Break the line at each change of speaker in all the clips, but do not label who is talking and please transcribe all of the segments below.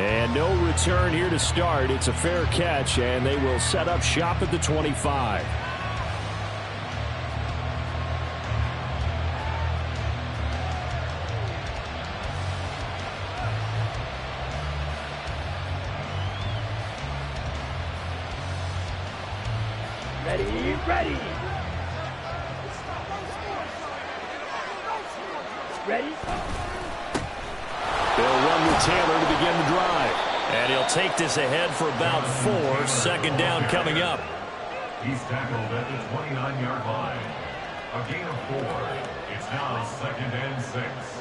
And no return here to start. It's a fair catch, and they will set up shop at the 25.
Ready.
They'll run with Taylor to begin the drive. And he'll take this ahead for about 4. Second down coming up.
He's tackled at the 29-yard line. A gain of 4. It's now 2nd and 6.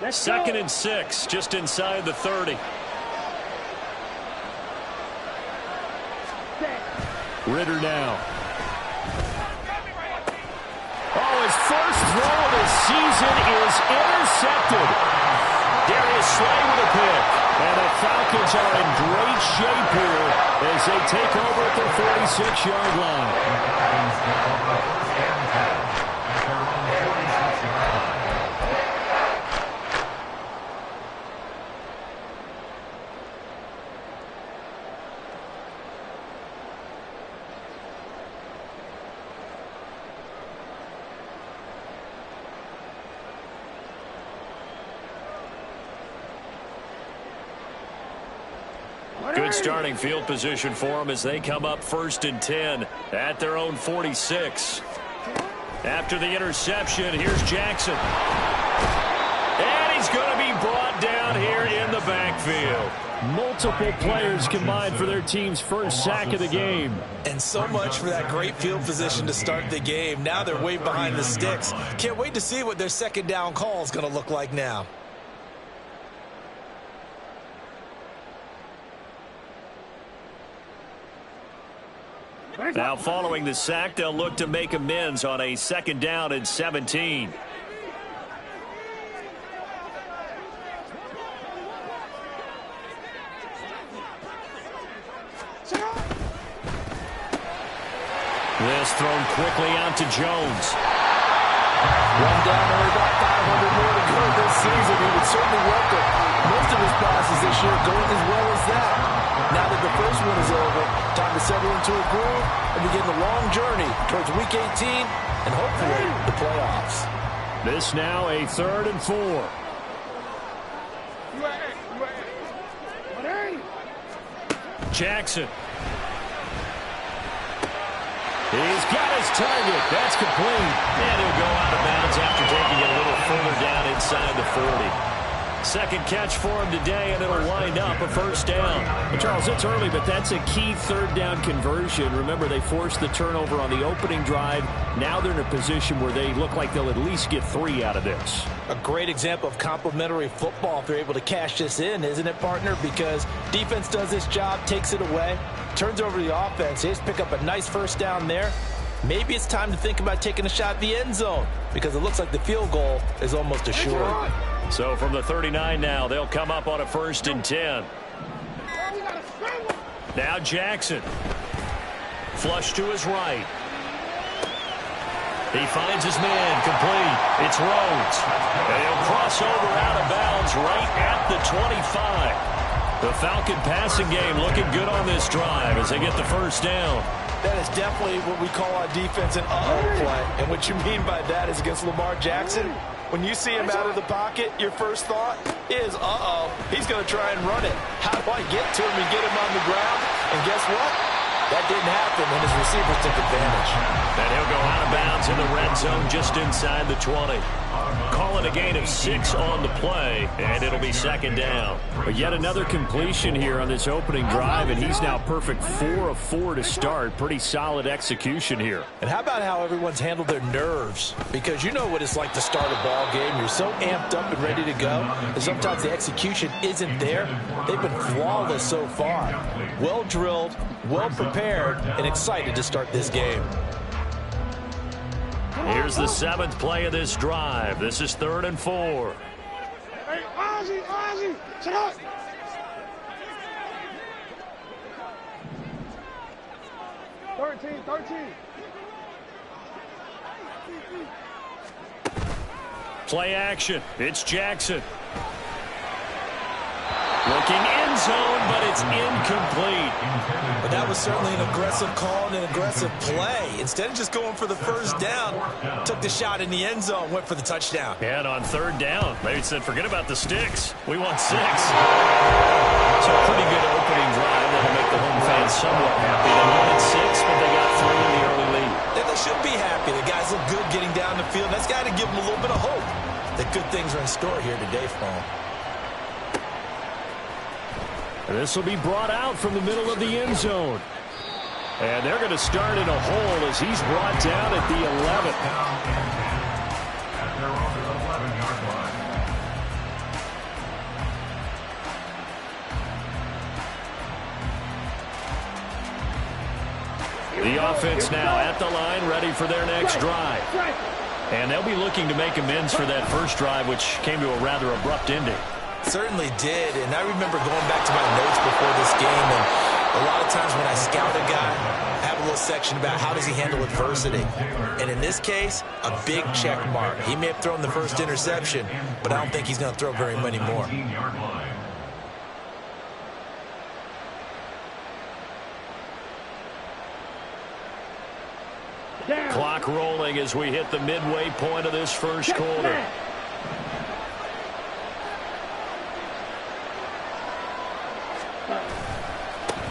Second and 6, just inside the 30. Ritter now. Oh, his first throw of the season is intercepted. Darius Slay with a pick. And the Falcons are in great shape here as they take over at their 46-yard line. Good starting field position for them as they come up 1st and 10 at their own 46. After the interception, here's Jackson. And he's going to be brought down here in the backfield. Multiple players combined for their team's first sack of the game.
And so much for that great field position to start the game. Now they're way behind the sticks. Can't wait to see what their second down call is going to look like now.
Now following the sack, they'll look to make amends on a 2nd down and 17. This thrown quickly out to Jones.
One down, only about 500 more to go this season. He would certainly welcome most of his passes this year going as well as that. Now that the first one is over, time to settle into a groove and begin the long journey towards Week 18 and hopefully the playoffs.
This now a 3rd and 4. Jackson. He's got his target. That's complete. And he'll go out of bounds after taking it a little further down inside the 40. Second catch for him today, and it'll wind up a 1st down. Well, Charles, it's early, but that's a key 3rd down conversion. Remember, they forced the turnover on the opening drive. Now they're in a position where they look like they'll at least get 3 out of this.
A great example of complementary football if they're able to cash this in, isn't it, partner? Because defense does this job, takes it away, turns over the offense. They just pick up a nice 1st down there. Maybe it's time to think about taking a shot at the end zone because it looks like the field goal is almost assured.
So from the 39 now, they'll come up on a 1st and 10. Now Jackson. Flush to his right. He finds his man complete. It's Rhodes. And he'll cross over out of bounds right at the 25. The Falcon passing game looking good on this drive as they get the 1st down.
That is definitely what we call our defense an uh-oh play. And what you mean by that is against Lamar Jackson, when you see him out of the pocket, your first thought is, uh-oh, he's going to try and run it. How do I get to him and get him on the ground? And guess what? That didn't happen, and his receivers took advantage.
And he'll go out of bounds in the red zone just inside the 20. Calling a gain of 6 on the play, and it'll be second down. But yet another completion here on this opening drive, and he's now perfect 4 of 4 to start. Pretty solid execution here.
And how about how everyone's handled their nerves? Because you know what it's like to start a ball game. You're so amped up and ready to go, and sometimes the execution isn't there. They've been flawless so far. Well drilled, well prepared, and excited to start this game.
Here's the 7th play of this drive. This is 3rd and 4.
Hey, Ozzy, check out. Thirteen.
Play action. It's Jackson. Looking end zone, but it's incomplete.
But that was certainly an aggressive call and an aggressive play. Instead of just going for the first down, took the shot in the end zone, went for the touchdown.
And on 3rd down, they said, forget about the sticks. We want 6. So a pretty good opening drive that'll make the home fans somewhat happy. They wanted 6, but they got 3 in the early lead.
And they should be happy. The guys look good getting down the field. That's got to give them a little bit of hope that good things are in store here today for them.
This will be brought out from the middle of the end zone. And they're going to start in a hole as he's brought down at the 11th.
At their own 11-yard line.
The offense now at the line, ready for their next drive. And they'll be looking to make amends for that first drive, which came to a rather abrupt ending.
Certainly did, and I remember going back to my notes before this game, and a lot of times when I scout a guy, I have a little section about how does he handle adversity. And in this case, a big check mark. He may have thrown the first interception, but I don't think he's going to throw very many more.
Clock rolling as we hit the midway point of this first quarter.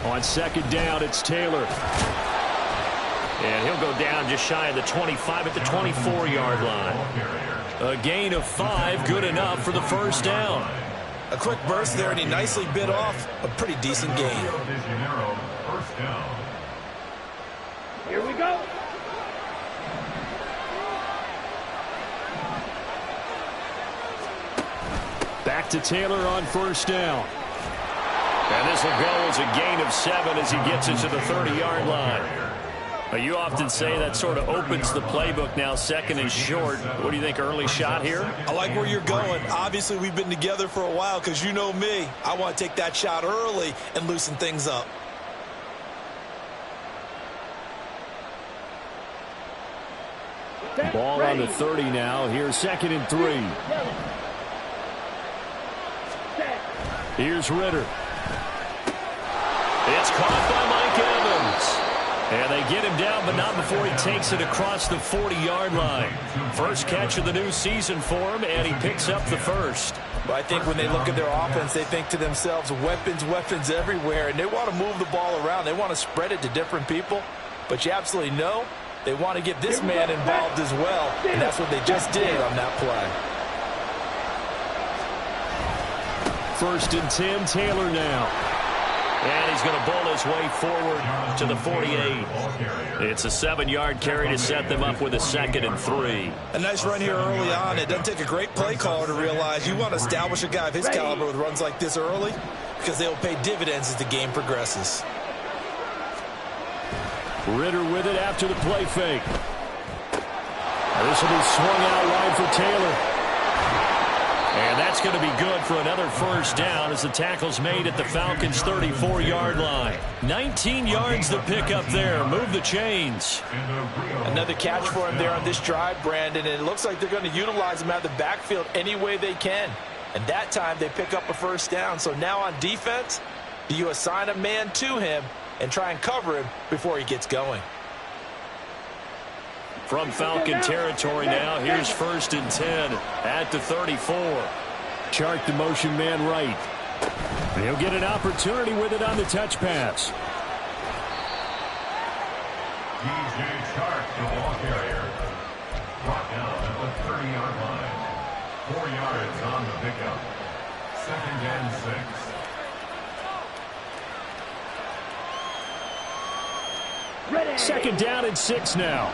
On 2nd down, it's Taylor. And he'll go down just shy of the 25 at the 24-yard line. A gain of 5, good enough for the first down.
A quick burst there, and he nicely bit off a pretty decent gain.
Here we go.
Back to Taylor on 1st down. And this will go as a gain of 7 as he gets it to the 30-yard line. Now, you often say that sort of opens the playbook now, 2nd and short. What do you think, early shot here?
I like where you're going. Obviously, we've been together for a while because you know me. I want to take that shot early and loosen things up.
Ball on the 30 now. Here's 2nd and 3. Here's Ritter. It's caught by Mike Evans. And they get him down, but not before he takes it across the 40-yard line. First catch of the new season for him, and he picks up the first.
But I think when they look at their offense, they think to themselves, weapons everywhere, and they want to move the ball around. They want to spread it to different people. But you absolutely know they want to get this man involved as well, and that's what they just did on that play.
1st and 10, Taylor now. And he's going to bowl his way forward to the 48. It's a 7-yard carry to set them up with a 2nd and 3.
A nice run here early on. It doesn't take a great play caller to realize you want to establish a guy of his caliber with runs like this early because they'll pay dividends as the game progresses.
Ritter with it after the play fake. This will be swung out wide for Taylor. And that's going to be good for another first down as the tackle's made at the Falcons' 34-yard line. 19 yards to pick up there. Move the chains.
Another catch for him there on this drive, Brandon, and it looks like they're going to utilize him out of the backfield any way they can. And that time they pick up a first down. So now on defense, do you assign a man to him and try and cover him before he gets going?
From Falcon territory now, here's 1st and 10 at the 34. Chart the motion man right. And he'll get an opportunity with it on the touch pass.
DJ Chark, the ball carrier. Brought down at the 30-yard line. 4 yards on the pickup. 2nd and 6.
Ready.
2nd down and 6 now.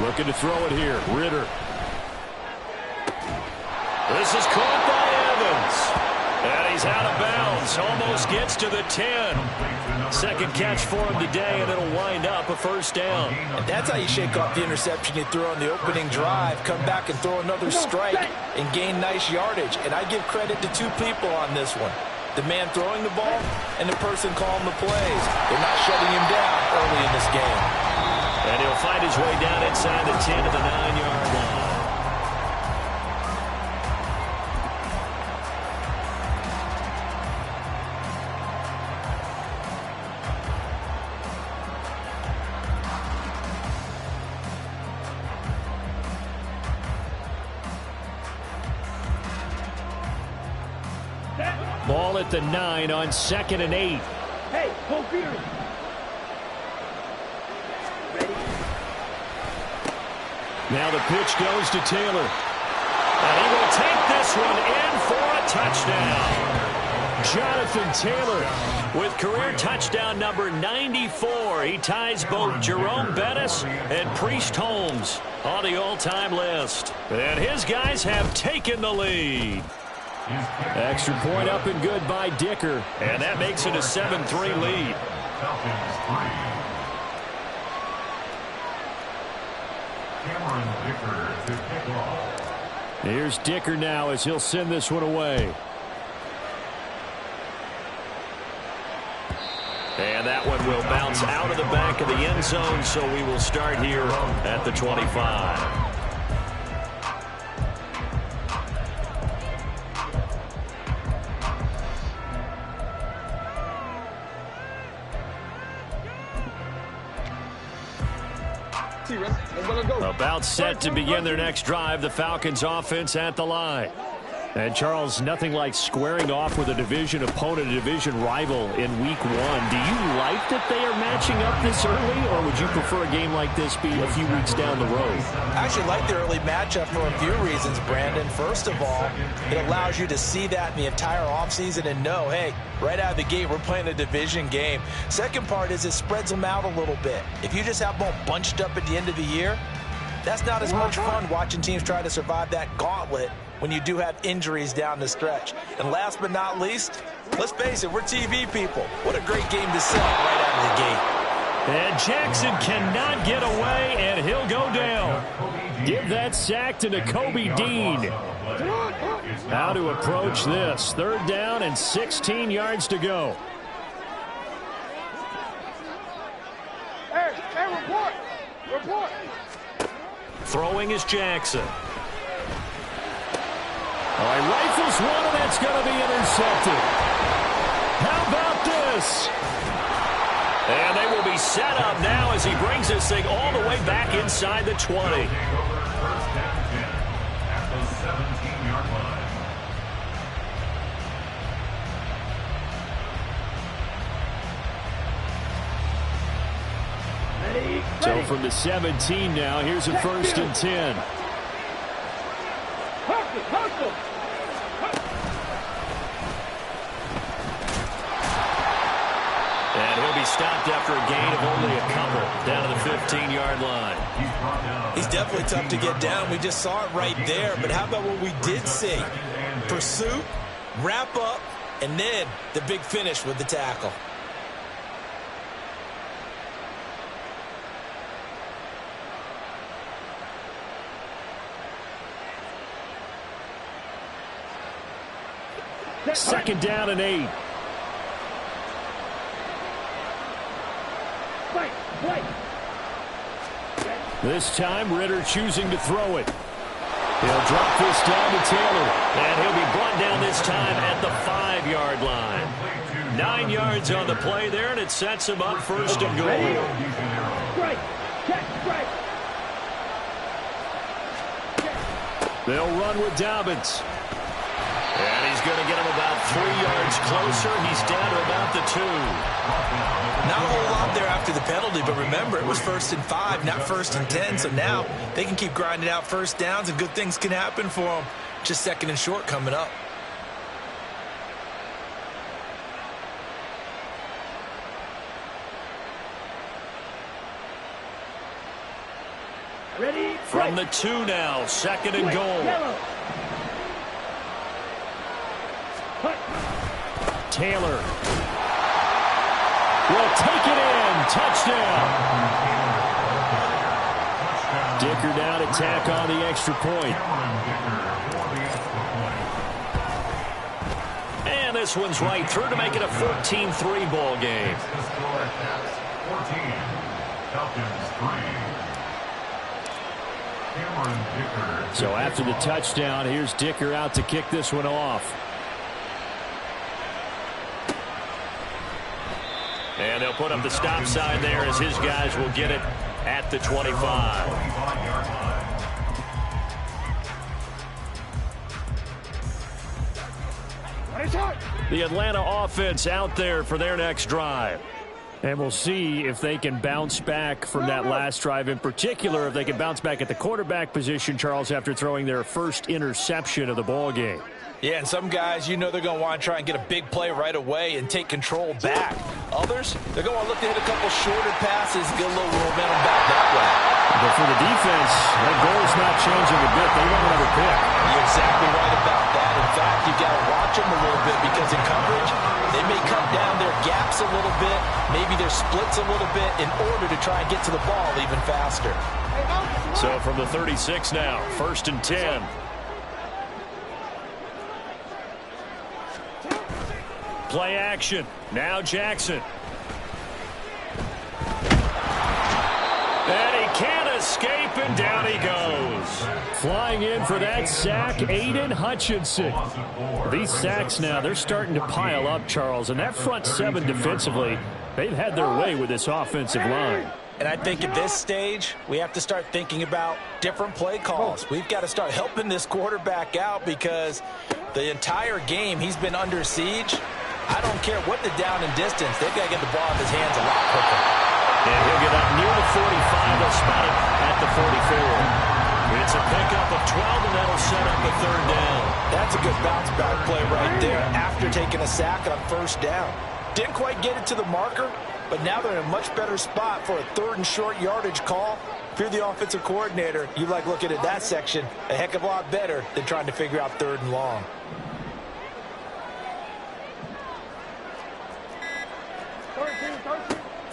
Looking to throw it here. Ritter. This is caught by Evans. And he's out of bounds. Almost gets to the 10. 2nd catch for him today, and it'll wind up a 1st down.
And that's how you shake off the interception you threw on the opening drive, come back and throw another strike and gain nice yardage. And I give credit to 2 people on this one. The man throwing the ball and the person calling the plays. They're not shutting him down early in this game.
And he'll find his way down inside the 10 to the 9-yard line. Ball at the 9 on 2nd and 8.
Hey, go Beard. Ready.
Now the pitch goes to Taylor. And he will take this one in for a touchdown. Jonathan Taylor with career touchdown number 94. He ties both Jerome Bettis and Priest Holmes on the all-time list. And his guys have taken the lead. Extra point up and good by Dicker. And that makes it a 7-3 lead.
Falcons 3. Cameron Dicker to kick off.
Here's Dicker now as he'll send this one away. And that one will bounce out of the back of the end zone, so we will start here at the 25. About set to begin their next drive, the Falcons offense at the line. And Charles, nothing like squaring off with a division opponent, a division rival in week 1. Do you like that they are matching up this early, or would you prefer a game like this be a few weeks down the road?
I actually like the early matchup for a few reasons, Brandon. First of all, it allows you to see that in the entire offseason and know, hey, right out of the gate, we're playing a division game. Second part is it spreads them out a little bit. If you just have them all bunched up at the end of the year, that's not as much fun watching teams try to survive that gauntlet when you do have injuries down the stretch. And last but not least, let's face it, we're TV people. What a great game to sell right out of the gate.
And Jackson cannot get away, and he'll go down. Give that sack to Nakobe Dean. How to approach this. 3rd down and 16 yards to go.
Hey, report. Report.
Throwing is Jackson. All right, rifles one, and that's going to be intercepted. How about this? And they will be set up now as he brings this thing all the way back inside the 20.
First down 10 at the 17-yard line.
So from the 17 now, here's a 1st and 10.
Hustle.
And he'll be stopped after a gain of only a couple down to the 15-yard line.
He's definitely tough to get down. We just saw it right there. But how about what we did see? Pursuit, wrap up, and then the big finish with the tackle.
Second down and 8.
Wait.
This time, Ritter choosing to throw it. He'll drop this down to Taylor. And he'll be brought down this time at the 5-yard line. 9 yards on the play there, and it sets him up 1st and goal.
Strike.
They'll run with Dobbins. And he's going to get him about 3 yards closer. He's down to about the 2.
Not a whole lot there after the penalty, but remember, it was 1st and 5, not 1st and 10. So now they can keep grinding out first downs, and good things can happen for them. Just 2nd and short coming up.
Ready?
From the 2 now, 2nd and goal.
Yellow.
Taylor will take it in. Touchdown. Dicker down to tack on the extra point. And this one's right through to make it a 14-3 ball game.
14, Falcons 3.
So after the touchdown, here's Dicker out to kick this one off. And they'll put up the stop sign there as his guys will get it at the 25. The Atlanta offense out there for their next drive. And we'll see if they can bounce back from that last drive. In particular, if they can bounce back at the quarterback position, Charles, after throwing their first interception of the ball game.
Yeah, and some guys, you know they're going to want to try and get a big play right away and take control back. Others, they're going to look to hit a couple shorter passes, get a little momentum back that way.
But for the defense, that goal's not changing a bit. They want another pick.
You're exactly right about that. In fact, you've got to watch them a little bit because in coverage, they may cut down their gaps a little bit, maybe their splits a little bit in order to try and get to the ball even faster.
So from the 36 now, 1st and 10. Play action. Now Jackson. And he can't escape, and down he goes. Flying in for that sack, Aiden Hutchinson. These sacks now, they're starting to pile up, Charles. And that front 7 defensively, they've had their way with this offensive line.
And I think at this stage, we have to start thinking about different play calls. We've got to start helping this quarterback out because the entire game he's been under siege. I don't care what the down and distance. They've got to get the ball in his hands a lot quicker.
And he'll get up near the 45. They'll spot it at the 44. It's a pickup of 12, and that'll set up a 3rd down.
That's a good bounce back play right there after taking a sack on 1st down. Didn't quite get it to the marker, but now they're in a much better spot for a 3rd and short yardage call. If you're the offensive coordinator, you like looking at that section a heck of a lot better than trying to figure out 3rd and long.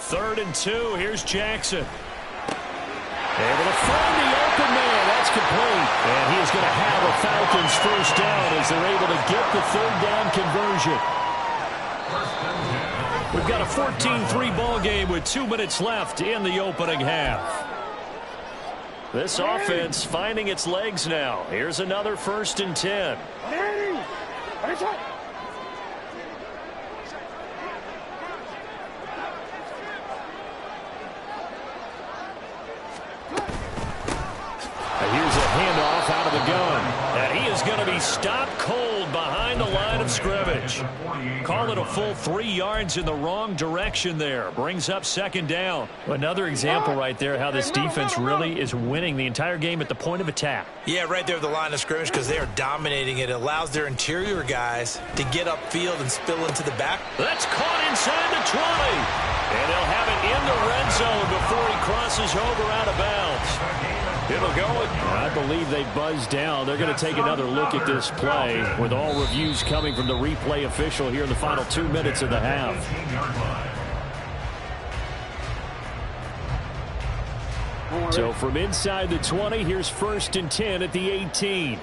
Third and 2. Here's Jackson. Able to find the open man. That's complete. And he is going to have a Falcons 1st down as they're able to get the 3rd down conversion. We've got a 14-3 ball game with 2 minutes left in the opening half. This offense finding its legs now. Here's another 1st and 10. Here's a handoff out of the gun. And he is going to be stopped cold behind the line of scrimmage. Call it a full 3 yards in the wrong direction there. Brings up 2nd down. Another example right there how this defense really is winning the entire game at the point of attack.
Yeah, right there at the line of scrimmage because they are dominating it. It allows their interior guys to get upfield and spill into the back.
That's caught inside the 20. And they'll have it in the red zone before he crosses over out of bounds. It'll go. I believe they buzzed down. They're going to take another look at this play with all reviews coming from the replay official here in the final 2 minutes of the half. So from inside the 20, here's 1st and 10 at the 18.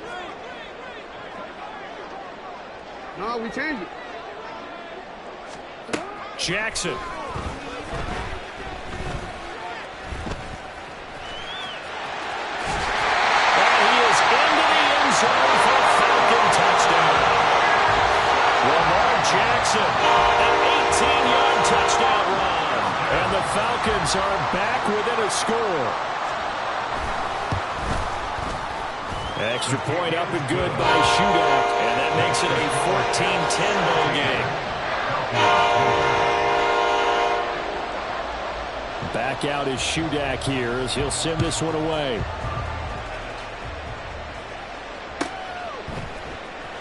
No, we changed it.
Jackson. Jackson, an 18-yard touchdown run. And the Falcons are back within a score. Extra point up and good by Shootout. And that makes it a bowl game. Back out is Shudak here as he'll send this one away.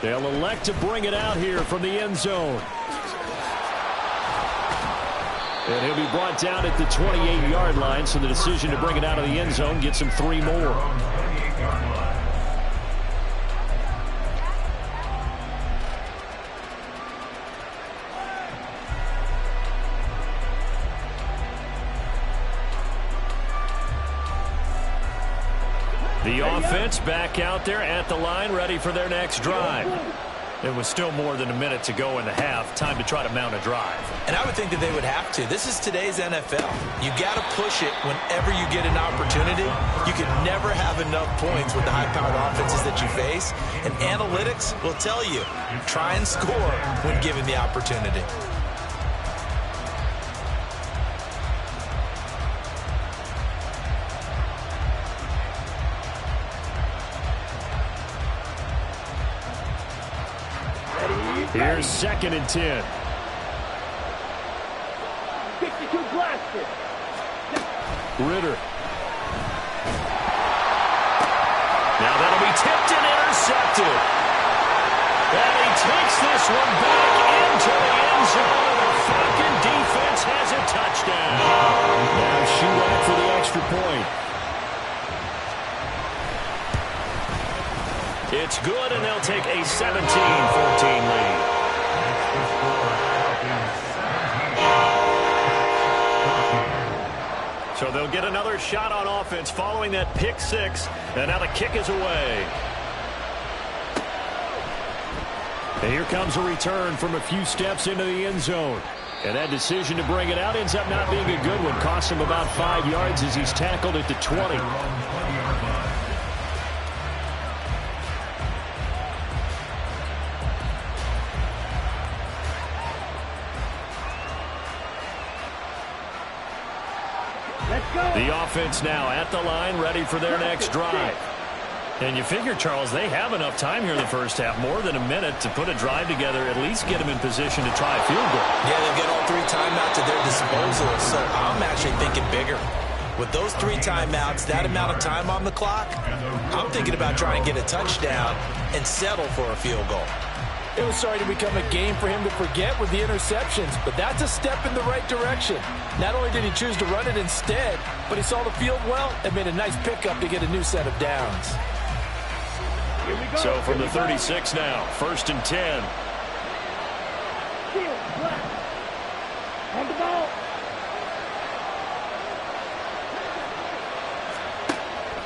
They'll elect to bring it out here from the end zone. And he'll be brought down at the 28-yard line, so the decision to bring it out of the end zone gets him 3 more. The offense back out there at the line, ready for their next drive. It was still more than a minute to go in the half. Time to try to mount a drive.
And I would think that they would have to. This is today's NFL. You got to push it whenever you get an opportunity. You can never have enough points with the high-powered offenses that you face. And analytics will tell you, try and score when given the opportunity.
Here's 2nd and 10.
62 blasted.
Ritter. Now that'll be tipped and intercepted. And he takes this one back into the end zone. The Falcon defense has a touchdown. Now shoot out for the extra point. It's good, and they'll take a 17-14 lead. So they'll get another shot on offense following that pick 6, and now the kick is away. And here comes a return from a few steps into the end zone. And that decision to bring it out ends up not being a good one. Costs him about 5 yards as he's tackled at the 20. The offense now at the line, ready for their next drive. And you figure, Charles, they have enough time here in the first half, more than a minute, to put a drive together, at least get them in position to try a field goal.
Yeah, they've got all 3 timeouts at their disposal, so I'm actually thinking bigger. With those 3 timeouts, that amount of time on the clock, I'm thinking about trying to get a touchdown and settle for a field goal.
It was starting to become a game for him to forget with the interceptions, but that's a step in the right direction. Not only did he choose to run it instead, but he saw the field well and made a nice pickup to get a new set of downs.
So from the 36 now, 1st and 10.
On the ball.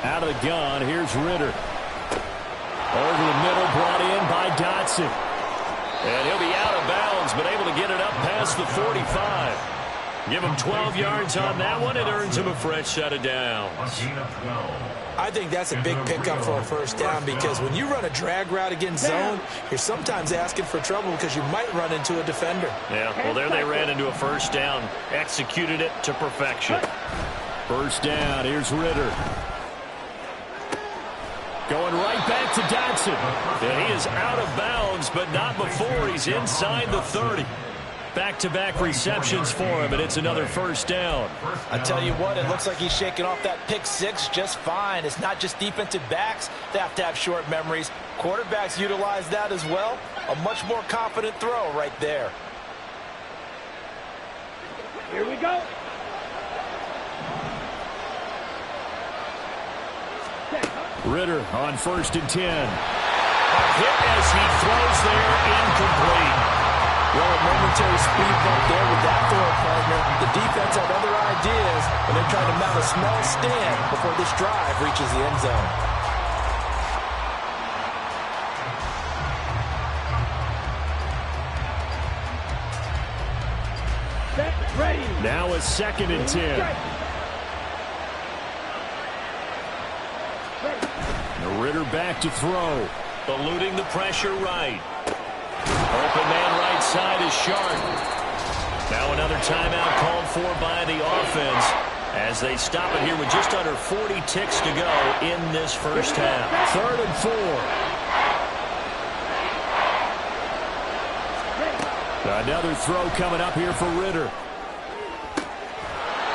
Out of the gun, here's Ritter. Over the middle, brought in by Dotson. And he'll be out of bounds, but able to get it up past the 45. Give him 12 yards on that one. It earns him a fresh set of downs.
I think that's a big pickup for a first down because when you run a drag route against zone, you're sometimes asking for trouble because you might run into a defender.
Yeah, well, there they ran into a first down. Executed it to perfection. First down, here's Ritter. Going right back to Dotson. And he is out of bounds, but not before he's inside the 30. Back-to-back receptions for him, and it's another first down.
I tell you what, it looks like he's shaking off that pick 6 just fine. It's not just defensive backs that have to have short memories. Quarterbacks utilize that as well. A much more confident throw right there.
Here we go.
Ritter on 1st and 10. A hit as he throws there, incomplete.
Well, a momentary speed bump there with that throw, partner. The defense had other ideas, and they're trying to mount a small stand before this drive reaches the end zone.
Set, ready.
Now a 2nd and 10. The Ritter back to throw. Eluding the pressure right. Open man right side is Sharp. Now another timeout called for by the offense as they stop it here with just under 40 ticks to go in this first half. 3rd and 4. Another throw coming up here for Ritter.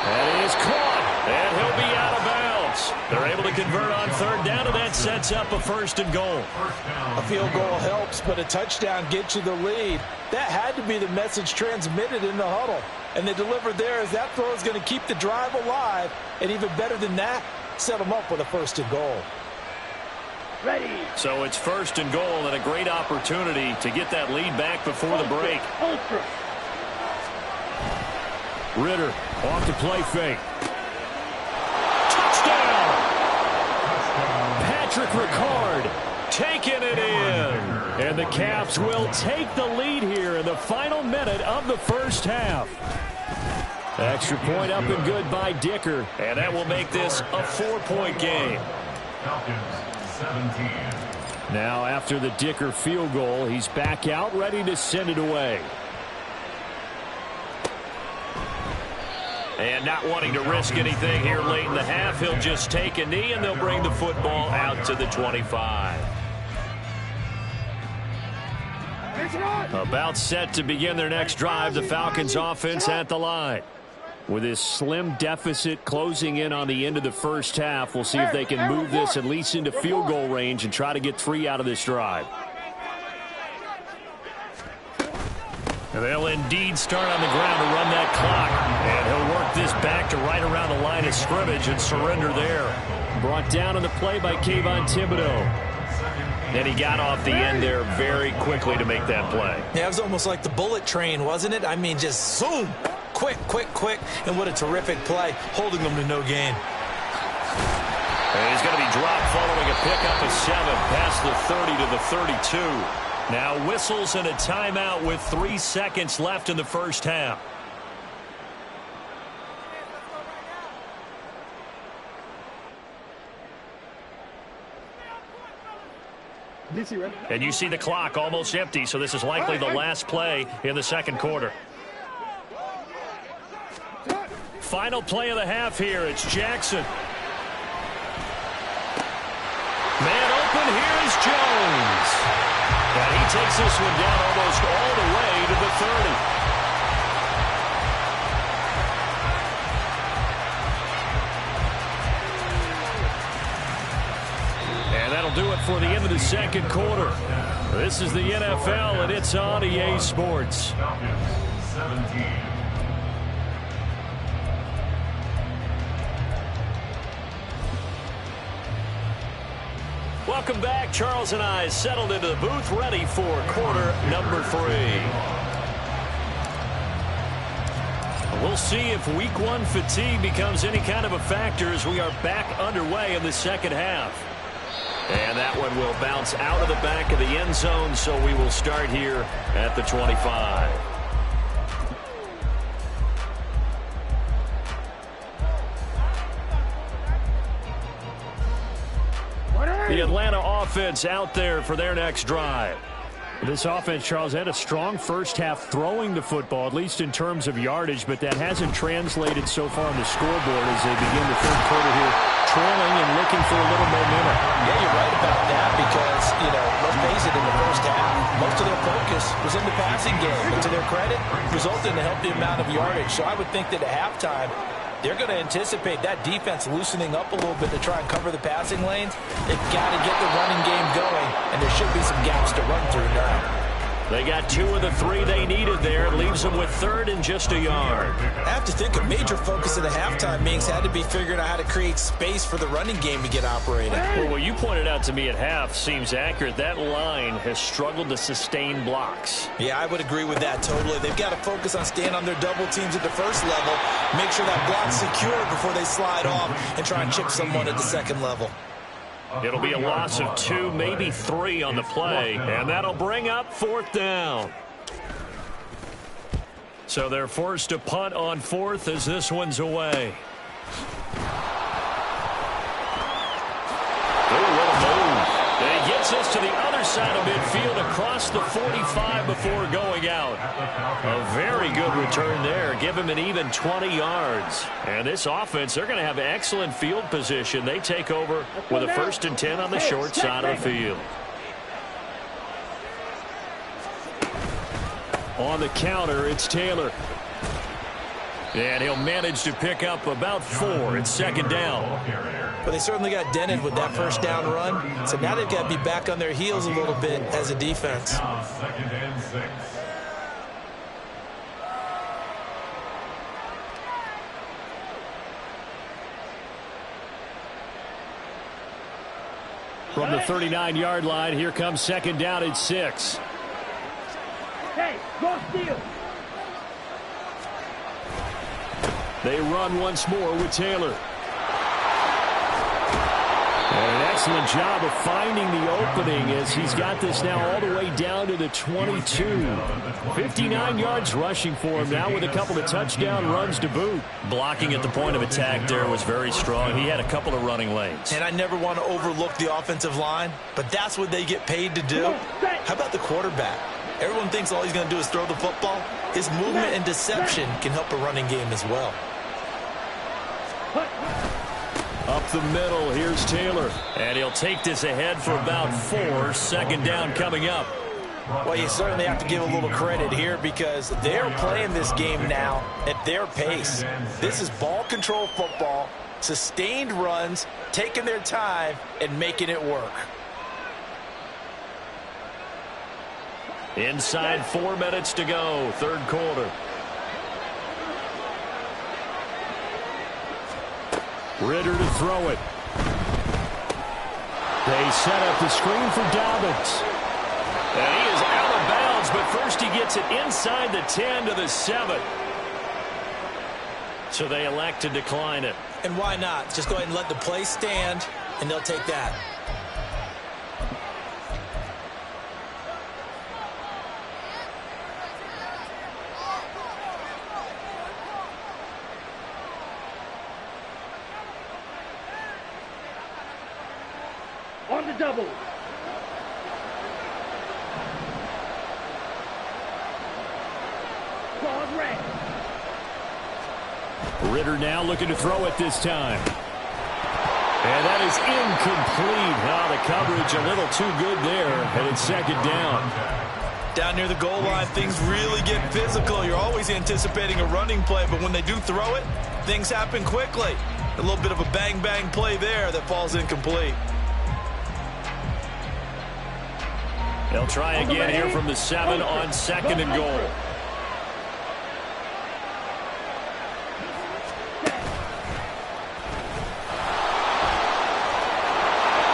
That is caught, and he'll be out of bounds. They're able to convert on third down, and that sets up a first and goal.
A field goal helps, but a touchdown gets you the lead. That had to be the message transmitted in the huddle. And they delivered there as that throw is going to keep the drive alive. And even better than that, set them up with a first and goal.
Ready.
So it's first and goal and a great opportunity to get that lead back before the break.
Ultra.
Ritter off the play fake. Touchdown! Patrick Ricard taking it in. And the Caps will take the lead here in the final minute of the first half. Extra point up and good by Dicker. And that will make this a 4-point game.
Falcons 17.
Now after the Dicker field goal, he's back out ready to send it away. And not wanting to risk anything here late in the half, he'll just take a knee and they'll bring the football out to the 25. About set to begin their next drive, the Falcons offense at the line. With this slim deficit closing in on the end of the first half, we'll see if they can move this at least into field goal range and try to get 3 out of this drive. They'll indeed start on the ground to run that clock. And he'll work this back to right around the line of scrimmage and surrender there. Brought down on the play by Kayvon Thibodeau. And he got off the end there very quickly to make that play.
Yeah, it was almost like the bullet train, wasn't it? I mean, just zoom. Quick, quick, quick. And what a terrific play, holding them to no gain.
And he's going to be dropped following a pickup of 7 past the 30 to the 32. Now whistles and a timeout with 3 seconds left in the first half. And you see the clock almost empty, so this is likely the last play in the second quarter. Final play of the half here. It's Jackson. Man open, here's Jones. And he takes this one down almost all the way to the 30. And that'll do it for the end of the second quarter. This is the NFL, and it's on EA Sports.
Falcons 17.
Welcome back. Charles and I settled into the booth, ready for quarter number 3. We'll see if week 1 fatigue becomes any kind of a factor as we are back underway in the second half. And that one will bounce out of the back of the end zone, so we will start here at the 25. The Atlanta offense out there for their next drive. This offense, Charles, had a strong first half throwing the football, at least in terms of yardage, but that hasn't translated so far on the scoreboard as they begin the third quarter here, trailing and looking for a little momentum.
Yeah, you're right about that because, let's face it, in the first half, most of their focus was in the passing game. And to their credit, resulted in a healthy amount of yardage. So I would think that at halftime, they're going to anticipate that defense loosening up a little bit to try and cover the passing lanes. They've got to get the running game going, and there should be some gaps to run through now.
They got 2 of the 3 they needed there. It leaves them with 3rd and just a yard.
I have to think a major focus of the halftime meetings had to be figuring out how to create space for the running game to get operating.
Well, what you pointed out to me at half seems accurate. That line has struggled to sustain blocks.
Yeah, I would agree with that totally. They've got to focus on staying on their double teams at the first level, make sure that block's secure before they slide off and try and chip someone at the second level.
It'll be a loss of 2, maybe 3 on the play, and that'll bring up 4th down. So they're forced to punt on 4th as this one's away. And he gets us to the other side of midfield across the 45 before going out. A very good return there. Give him an even 20 yards. And this offense, they're going to have excellent field position. They take over with a 1st and 10 on the short side of the field. On the counter, it's Taylor. And he'll manage to pick up about 4. It's second down.
But they certainly got dented with that first down run. So now they've got to be back on their heels a little bit as a defense.
Now second and 6.
From the 39-yard line, here comes second down at 6.
Hey, go steal.
They run once more with Taylor. And an excellent job of finding the opening as he's got this now all the way down to the 22. 59 yards rushing for him now with a couple of touchdown runs to boot.
Blocking at the point of attack there was very strong. He had a couple of running lanes.
And I never want to overlook the offensive line, but that's what they get paid to do. How about the quarterback? Everyone thinks all he's going to do is throw the football. His movement and deception can help a running game as well.
Up the middle, here's Taylor.
And he'll take this ahead for about 4. Second down coming up.
Well, you certainly have to give a little credit here because they're playing this game now at their pace. This is ball control football, sustained runs, taking their time, and making it work.
Inside 4 minutes to go, third quarter. Ritter to throw it. They set up the screen for Dobbins. And he is out of bounds, but first he gets it inside the 10 to the 7. So they elect to decline it.
And why not? Just go ahead and let the play stand, and they'll take that.
On the double. Claude Ray.
Ritter now looking to throw it this time. And that is incomplete. Now the coverage a little too good there, and it's second down.
Down near the goal line, things really get physical. You're always anticipating a running play, but when they do throw it, things happen quickly. A little bit of a bang-bang play there that falls incomplete.
They'll try again here from the 7 on second and goal.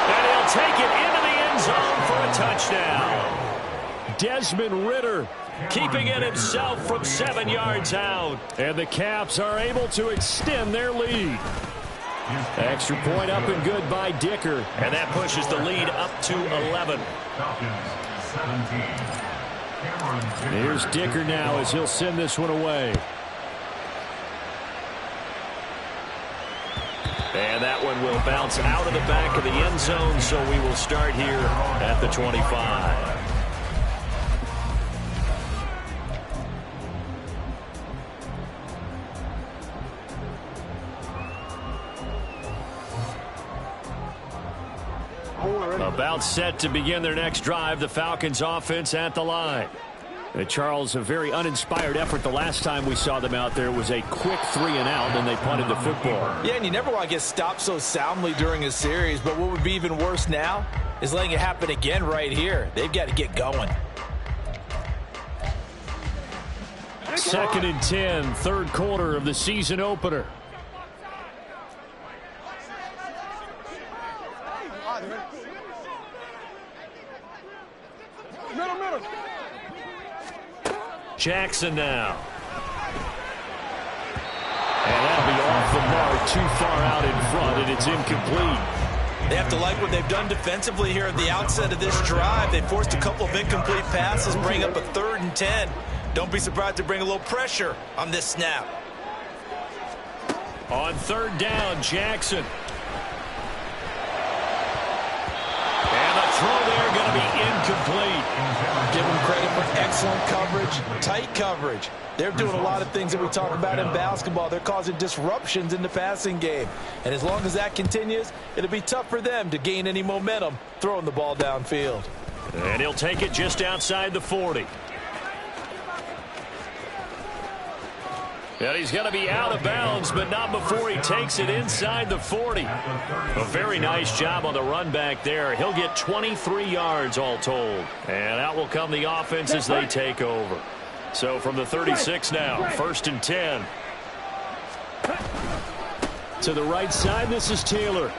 And he'll take it into the end zone for a touchdown. Desmond Ritter keeping it himself from 7 yards out. And the Caps are able to extend their lead. Extra point up and good by Dicker.
And that pushes the lead up to 11.
Here's Dicker now as he'll send this one away. And that one will bounce out of the back of the end zone, so we will start here at the 25. About set to begin their next drive, the Falcons offense at the line. Charles, a very uninspired effort the last time we saw them out there. It was a quick 3 and out, and they punted the football.
Yeah, and you never want to get stopped so soundly during a series, but what would be even worse now is letting it happen again right here. They've got to get going.
Second and 10, third quarter of the season opener. Jackson now. And that'll be off the mark, too far out in front, and it's incomplete.
They have to like what they've done defensively here at the outset of this drive. They forced a couple of incomplete passes, bring up a 3rd and 10. Don't be surprised to bring a little pressure on this snap.
On third down, Jackson. And the throw there going to be incomplete.
Give them credit for excellent coverage, tight coverage. They're doing a lot of things that we talk about in basketball. They're causing disruptions in the passing game. And as long as that continues, it'll be tough for them to gain any momentum throwing the ball downfield.
And he'll take it just outside the 40. And he's going to be out of bounds, but not before he takes it inside the 40. A very nice job on the run back there. He'll get 23 yards all told. And out will come the offense as they take over. So from the 36 now, 1st and 10. To the right side, this is Taylor.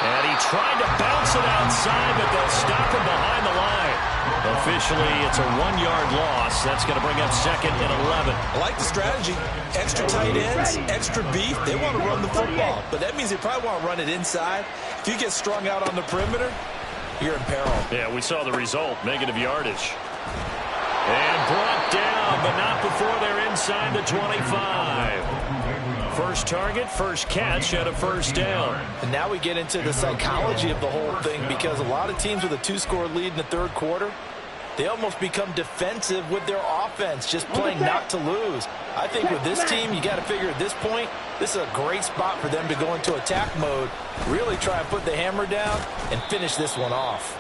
And he tried to bounce it outside, but they'll stop him behind the line. Officially, it's a 1-yard loss. That's going to bring up 2nd and 11.
I like the strategy. Extra tight ends, extra beef. They want to run the football, but that means they probably want to run it inside. If you get strung out on the perimeter, you're in peril.
Yeah, we saw the result, negative yardage. And brought down, but not before they're inside the 25. First target, first catch, and a 1st down.
And now we get into the psychology of the whole thing, because a lot of teams with a 2-score lead in the 3rd quarter, they almost become defensive with their offense, just playing not to lose. I think with this team, you got to figure at this point, this is a great spot for them to go into attack mode, really try and put the hammer down and finish this one off.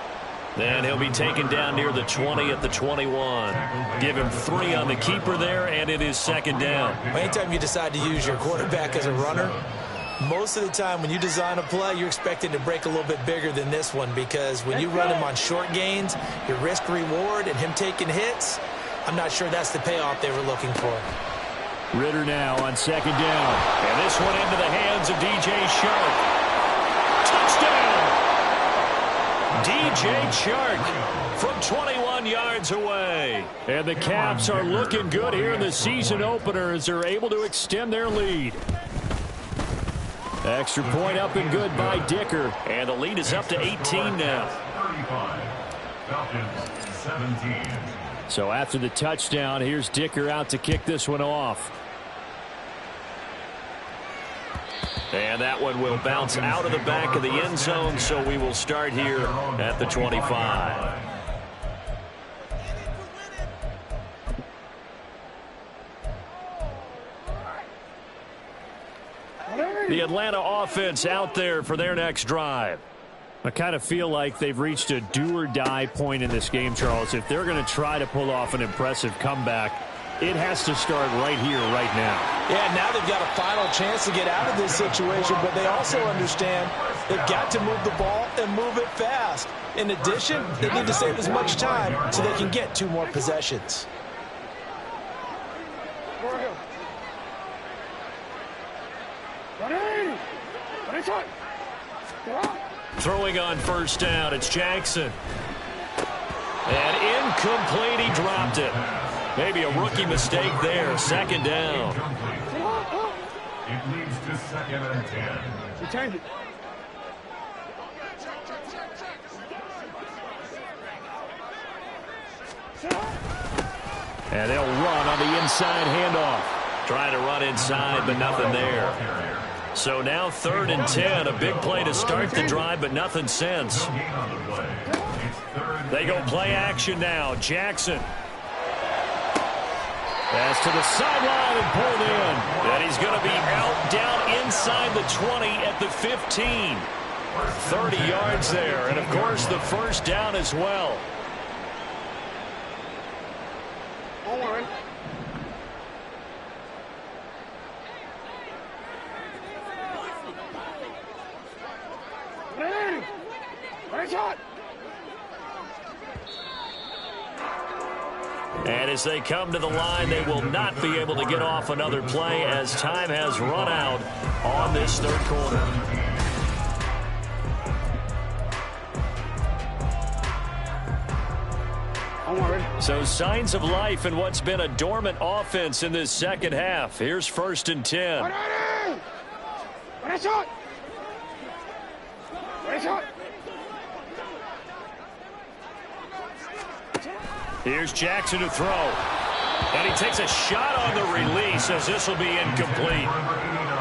Then he'll be taken down near the 20 at the 21. Give him 3 on the keeper there, and it is 2nd down.
Anytime you decide to use your quarterback as a runner, most of the time when you design a play, you're expecting to break a little bit bigger than this one, because when you run him on short gains, your risk-reward and him taking hits, I'm not sure that's the payoff they were looking for.
Ritter now on 2nd down. And this one into the hands of DJ Shark. Touchdown! DJ Chark from 21 yards away. And the Caps are looking good here in the season opener as they're able to extend their lead. Extra point up and good by Dicker. And the lead is up to 18 now.
35. Falcons 17.
So after the touchdown, here's Dicker out to kick this one off. And that one will bounce out of the back of the end zone, so we will start here at the 25. The Atlanta offense out there for their next drive. I kind of feel like they've reached a do-or-die point in this game, Charles. If they're going to try to pull off an impressive comeback, it has to start right here, right now.
Yeah, now they've got a final chance to get out of this situation, but they also understand they've got to move the ball and move it fast. In addition, they need to save as much time so they can get 2 more possessions.
Throwing on 1st down, it's Jackson. And incomplete, he dropped it. Maybe a rookie mistake there. 2nd down.
It leads to 2nd and 10.
We changed it.
And they'll run on the inside handoff. Trying to run inside, but nothing there. So now 3rd and 10. A big play to start the drive, but nothing since. They go play action now. Jackson. Pass to the sideline and pulled in. And he's going to be out down inside the 20 at the 15. 30 yards there. And, of course, the 1st down as well.
Hold on.
And as they come to the line, they will not be able to get off another play as time has run out on this 3rd quarter. So signs of life in what's been a dormant offense in this 2nd half. Here's 1st and 10. Here's Jackson to throw. And he takes a shot on the release as this will be incomplete.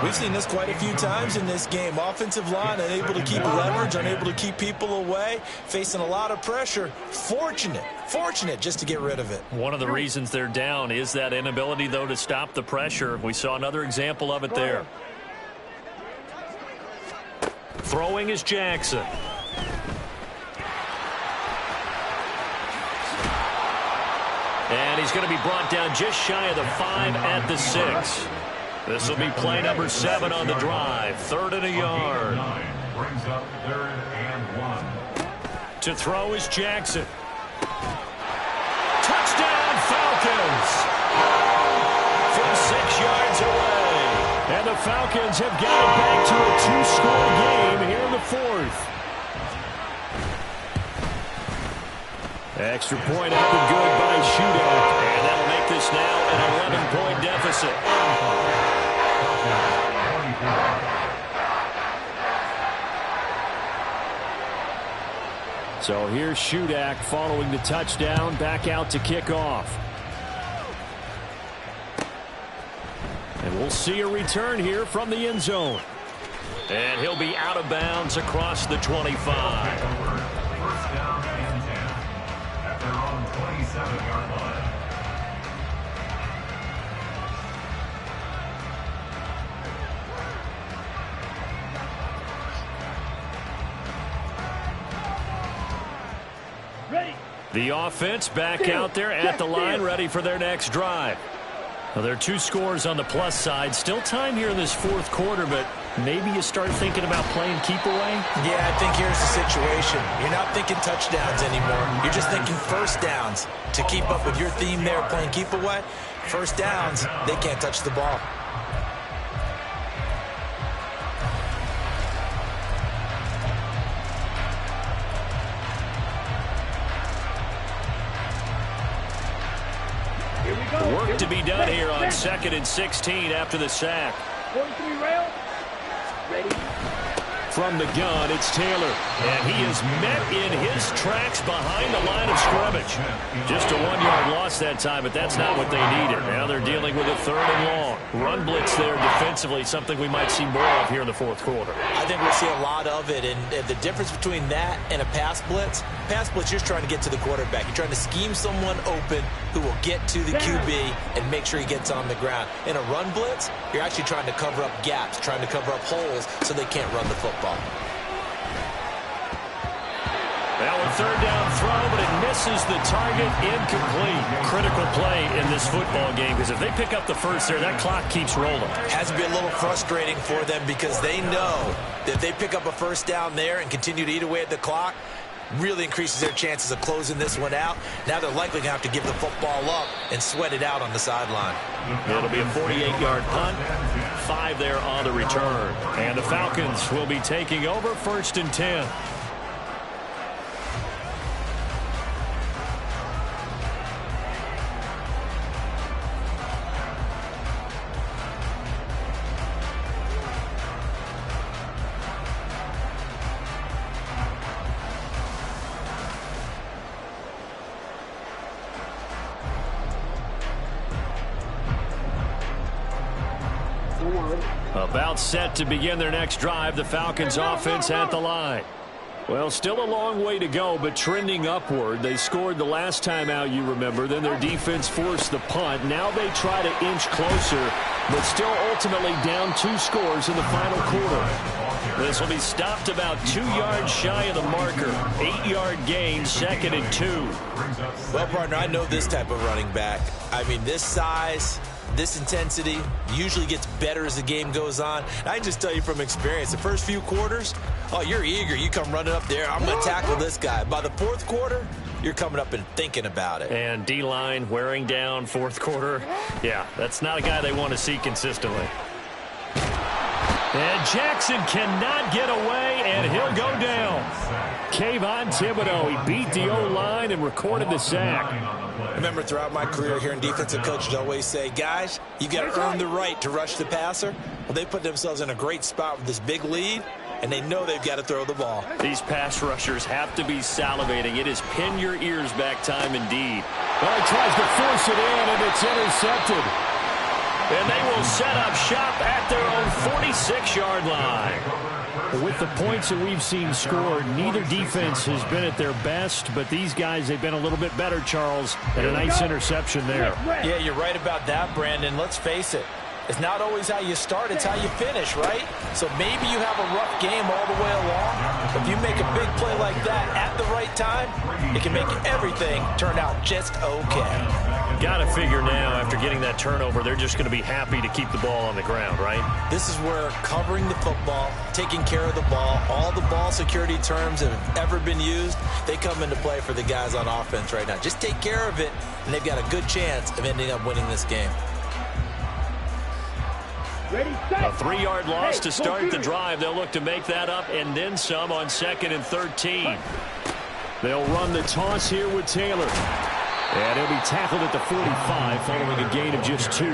We've seen this quite a few times in this game. Offensive line unable to keep leverage, unable to keep people away, facing a lot of pressure. Fortunate just to get rid of it.
One of the reasons they're down is that inability, though, to stop the pressure. We saw another example of it there. Throwing is Jackson. And And he's going to be brought down just shy of the 5 at the 6. This will be play number 7 on the drive. 3rd and a yard.
Brings up 3rd and 1.
To throw is Jackson. Touchdown, Falcons! From 6 yards away. And the Falcons have got it back to a 2-score game here in the 4th. Extra point up and good by Shootout. And that'll make this now an 11-point deficit. So here's Shudak following the touchdown, back out to kick off. And we'll see a return here from the end zone. And he'll be out of bounds across the 25.
First down and 10 at their own 27-yard line.
The offense back out there at the line, ready for their next drive. Well, there are 2 scores on the plus side. Still time here in this 4th quarter, but maybe you start thinking about playing keep away?
Yeah, I think here's the situation. You're not thinking touchdowns anymore. You're just thinking first downs. To keep up with your theme there, playing keep away, first downs, they can't touch the ball.
Work to be done here on 2nd and 16 after the sack.
43 rail. Ready.
From the gun, it's Taylor. And he is met in his tracks behind the line of scrimmage. Just a 1-yard loss that time, but that's not what they needed. Now they're dealing with a 3rd and long. Run blitz there defensively, something we might see more of here in the 4th quarter.
I think we'll see a lot of it, and the difference between that and a pass blitz, you're trying to get to the quarterback. You're trying to scheme someone open who will get to the QB and make sure he gets on the ground. In a run blitz, you're actually trying to cover up gaps, trying to cover up holes so they can't run the football.
Now a 3rd down throw, but it misses the target, incomplete. Critical play in this football game, because if they pick up the first there, that clock keeps rolling.
Has to be a little frustrating for them because they know that if they pick up a first down there and continue to eat away at the clock, really increases their chances of closing this one out. Now they're likely going to have to give the football up and sweat it out on the sideline.
It'll be a 48-yard punt, 5 there on the return. And the Falcons will be taking over 1st and 10. About set to begin their next drive, the Falcons offense at the line. Well, still a long way to go, but trending upward. They scored the last time out, you remember. Then their defense forced the punt. Now they try to inch closer, but still ultimately down 2 scores in the final quarter. This will be stopped about 2 yards shy of the marker. 8-yard gain, 2nd and 2.
Well, partner, I know this type of running back. I mean, this size, this intensity usually gets better as the game goes on. And I can just tell you from experience, the first few quarters, oh, you're eager. You come running up there. I'm going to tackle this guy. By the 4th quarter, you're coming up and thinking about it.
And D-line wearing down 4th quarter. Yeah, that's not a guy they want to see consistently. And Jackson cannot get away, and he'll go down. Kayvon Thibodeau, he beat the O-line and recorded the sack.
Remember, throughout my career here in defensive coaches always say, guys, you got to earn the right to rush the passer. Well, they put themselves in a great spot with this big lead, and they know they've got to throw the ball.
These pass rushers have to be salivating. It is pin your ears back time indeed. Well, he tries to force it in, and it's intercepted. And they will set up shop at their own 46-yard line. With the points that we've seen scored, neither defense has been at their best, but these guys, they've been a little bit better, Charles, and a nice interception there.
Yeah, you're right about that, Brandon. Let's face it. It's not always how you start, it's how you finish, right? So maybe you have a rough game all the way along. But if you make a big play like that at the right time, it can make everything turn out just okay.
Got to figure now, after getting that turnover, they're just going to be happy to keep the ball on the ground, right?
This is where covering the football, taking care of the ball, all the ball security terms that have ever been used, they come into play for the guys on offense right now. Just take care of it, and they've got a good chance of ending up winning this game.
Ready, set.
A 3-yard loss to start the drive. They'll look to make that up and then some on 2nd and 13. They'll run the toss here with Taylor. And he'll be tackled at the 45 following a gain of just 2.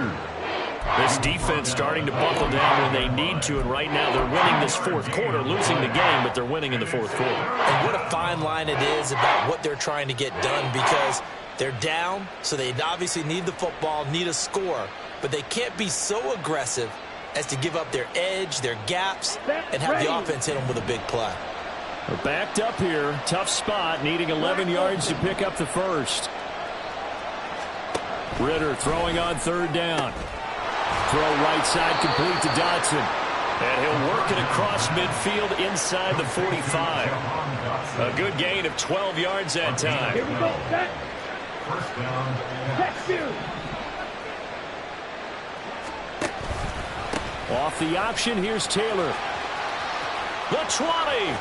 This defense starting to buckle down when they need to, and right now they're winning this 4th quarter, losing the game, but they're winning in the 4th quarter.
And what a fine line it is about what they're trying to get done, because they're down, so they obviously need the football, need a score, but they can't be so aggressive as to give up their edge, their gaps, and have the offense hit them with a big play.
They're backed up here. Tough spot, needing 11 yards to pick up the first. Ritter throwing on 3rd down. Throw right side complete to Dotson. And he'll work it across midfield inside the 45. A good gain of 12 yards that time.
Here we go, set.
First down.
Set, two.
Off the option, here's Taylor. The 20.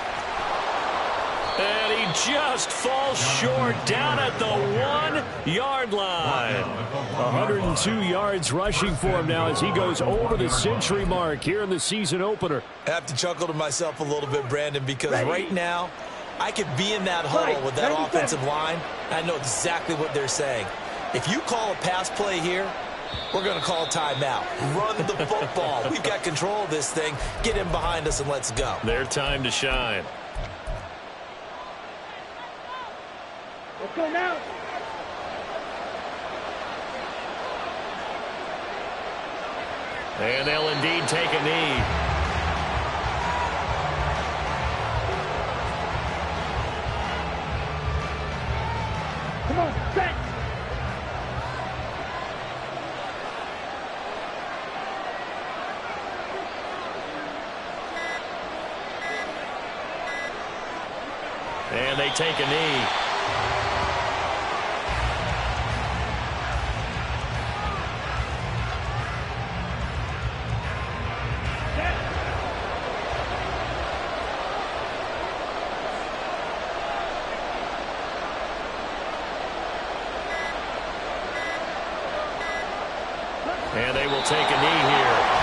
And he just falls short down at the 1-yard line. 102 yards rushing for him now as he goes over the century mark here in the season opener.
I have to chuckle to myself a little bit, Brandon, because right now I could be in that huddle with that offensive line, and I know exactly what they're saying. If you call a pass play here, we're going to call a timeout. Run the football. We've got control of this thing. Get in behind us and let's go.
Their time to shine.
Let's go now.
And they'll indeed take a knee.
Come on, set.
And they take a knee. And they will take a knee here.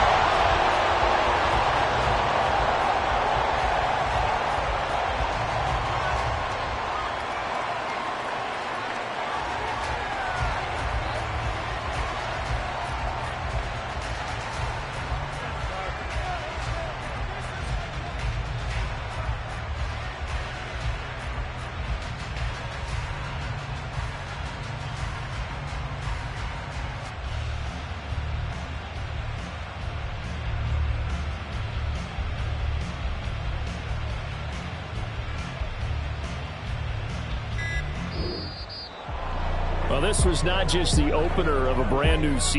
Well, this was not just the opener of a brand new season.